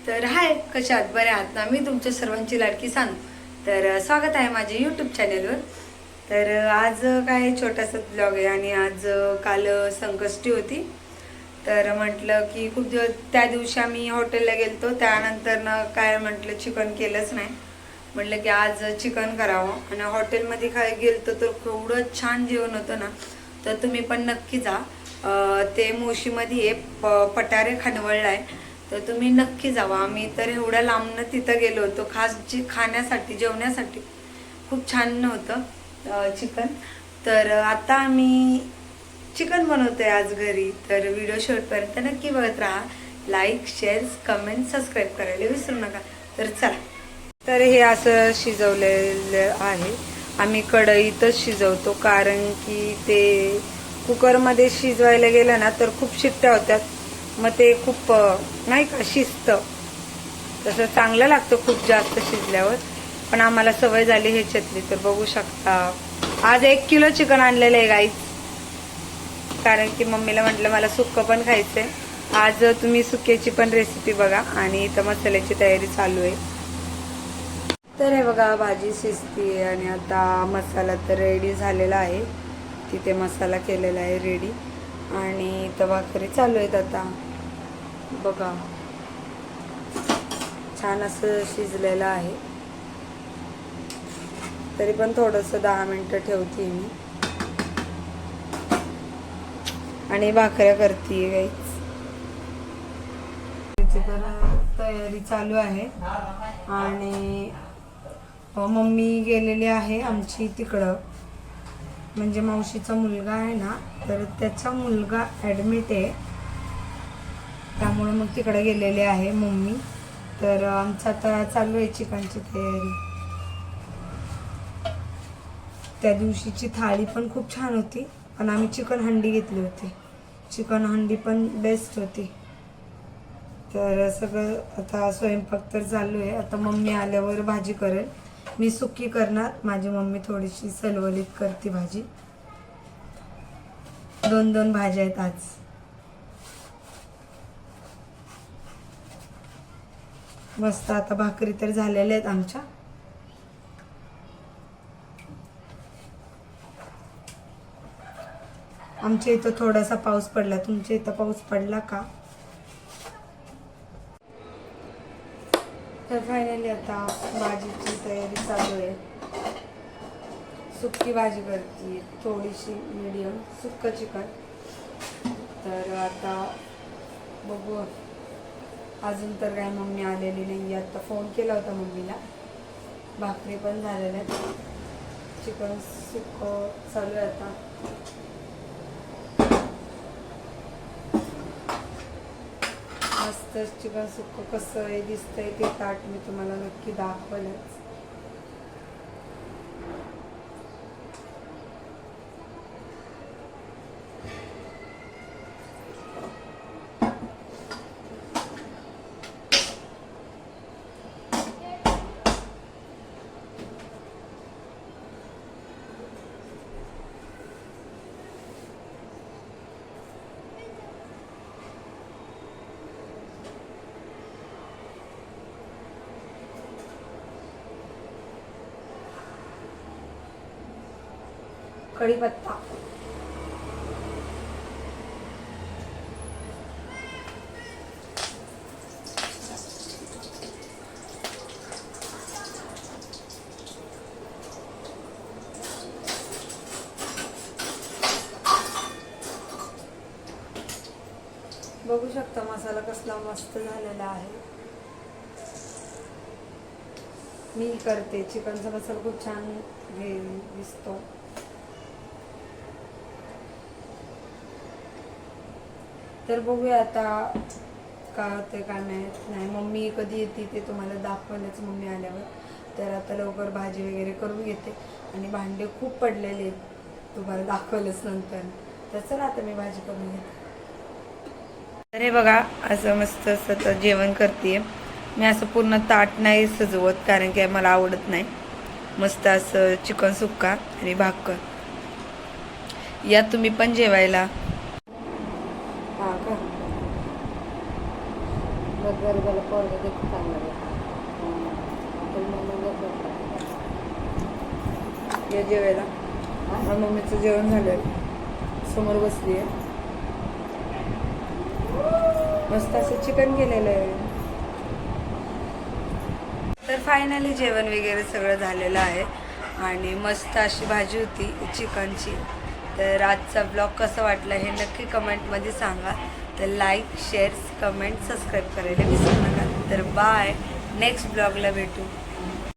तर हाय, कशा आहात? बरे आहात ना? मी तुमच्या सर्वांची लाडकी सानू. तर स्वागत आहे माझ्या यूट्यूब चॅनेलवर. तर आज काय छोटासा ब्लॉग आहे आणि आज काल संकष्टी होती. तर म्हटलं की खूप दिवस त्या दिवशी आम्ही हॉटेलला गेलतो, त्यानंतर काय म्हटलं चिकन केलंच नाही. म्हटलं की आज चिकन करावं आणि हॉटेलमध्ये काय गेलतो तर एवढं छान जेवण होतं ना. तर तुम्ही पण नक्की जा. ते मोशीमध्ये पटारे खानवळला आहे, तर तुम्ही नक्की जावा. आम्ही तर एवढ्या लांबनं तिथं गेलो होतो खास खाण्यासाठी, जेवण्यासाठी. खूप छान होतं चिकन. तर आता आम्ही चिकन बनवतोय आज घरी. तर व्हिडिओ शेवटपर्यंत नक्की बघत राहा. लाईक, शेअर, कमेंट, सबस्क्राईब करायला विसरू नका. तर चला. तर हे असं शिजवलेलं आहे. आम्ही कढईतच शिजवतो, कारण की ते कुकरमध्ये शिजवायला गेलं ना तर खूप शिट्ट्या होत्यात. मग ते खूप नाही का शिजतं. तसं चांगलं लागतं खूप जास्त शिजल्यावर, पण आम्हाला सवय झाली ह्याच्यातली. तर बघू शकता आज 1 किलो चिकन आणलेलं आहे गाईच, कारण की मम्मीला म्हटलं मला सुक्कं पण खायचंय. आज तुम्ही सुक्याची पण रेसिपी बघा आणि इथं मसाल्याची तयारी चालू आहे. तर हे बघा भाजी शिजते आणि आता मसाला तर रेडी झालेला आहे. तिथे मसाला केलेला आहे रेडी आणि इथं भाकरी चालू आहेत. आता बघा छान असं शिजलेलं आहे. तरी पण थोडंसं 10 मिनिटं ठेवते मी आणि भाकऱ्या करते गाईच. तयारी चालू आहे आणि मम्मी गेलेली आहे आमची तिकडं. म्हणजे मावशीचा मुलगा आहे ना, तर त्याचा मुलगा ॲडमिट आहे, त्यामुळे मग तिकडे गेलेले आहे मम्मी. तर आमचं आता चालू आहे चिकनची तयारी. त्या दिवशीची थाळी पण खूप छान होती, पण आम्ही चिकन हंडी घेतली होती. चिकन हंडी पण बेस्ट होती. तर सगळं आता स्वयंपाक तर चालू आहे. आता मम्मी आल्यावर भाजी करेल. मी सुकी करणार, माझी मम्मी थोडीशी सलवलीत करते भाजी. 2 भाज्या आहेत आज. मस्त. आता भाकरी तर झालेल्या आहेत आमच्या. आमच्या इथं थोडासा पाऊस पडला. तुमच्या इथं पाऊस पडला का? तर फायनली आता भाजीची तयारी चालू आहे. सुक्की भाजी करते, थोडीशी मीडियम सुक्क चिकन. तर आता बघू. अजून तर काय मम्मी आलेली नाही. आता फोन केला होता मम्मीला. भाकरी पण झालेल्या आहेत. चिकन सुक्क चालू आहे आता. मस्त चिकन सुक्क कसं आहे दिसतंय ते ताट मी तुम्हाला नक्की दाखवलंच. कढीपत्ता, बघू शकता मसाला कसला मस्त झालेला आहे. मी करते चिकनचा मसाला खूप छान दिसतो. तर बघूया आता का ते काय नाही. मम्मी कधी येते ते तुम्हाला दाखवलंच मम्मी आल्यावर. तर आता लवकर भाजी वगैरे करून घेते आणि भांडे खूप पडलेले आहेत, तुम्हाला दाखवलंच नंतर. तर चला आता मी भाजी करून घेते. तर हे बघा असं मस्त असं जेवण करते. मी असं पूर्ण ताट नाही सजवत, कारण की मला आवडत नाही. मस्त असं चिकन सुक्का आणि भाकर. या तुम्ही पण जेवायला. गरीबाला पोरगा देखील चांगला या जेवायला. मम्मीचं जेवण झालं, समोर बसली आहे. मस्त असं चिकन केलेलं आहे. तर फायनली जेवण वगैरे सगळं झालेलं आहे आणि मस्त अशी भाजी होती चिकनची. तर आजचा ब्लॉग कसा वाटला हे नक्की कमेंटमध्ये सांगा. तर लाईक, शेअर, कमेंट, सबस्क्राईब करायला विसरू नका. तर बाय, नेक्स्ट ब्लॉगला भेटू.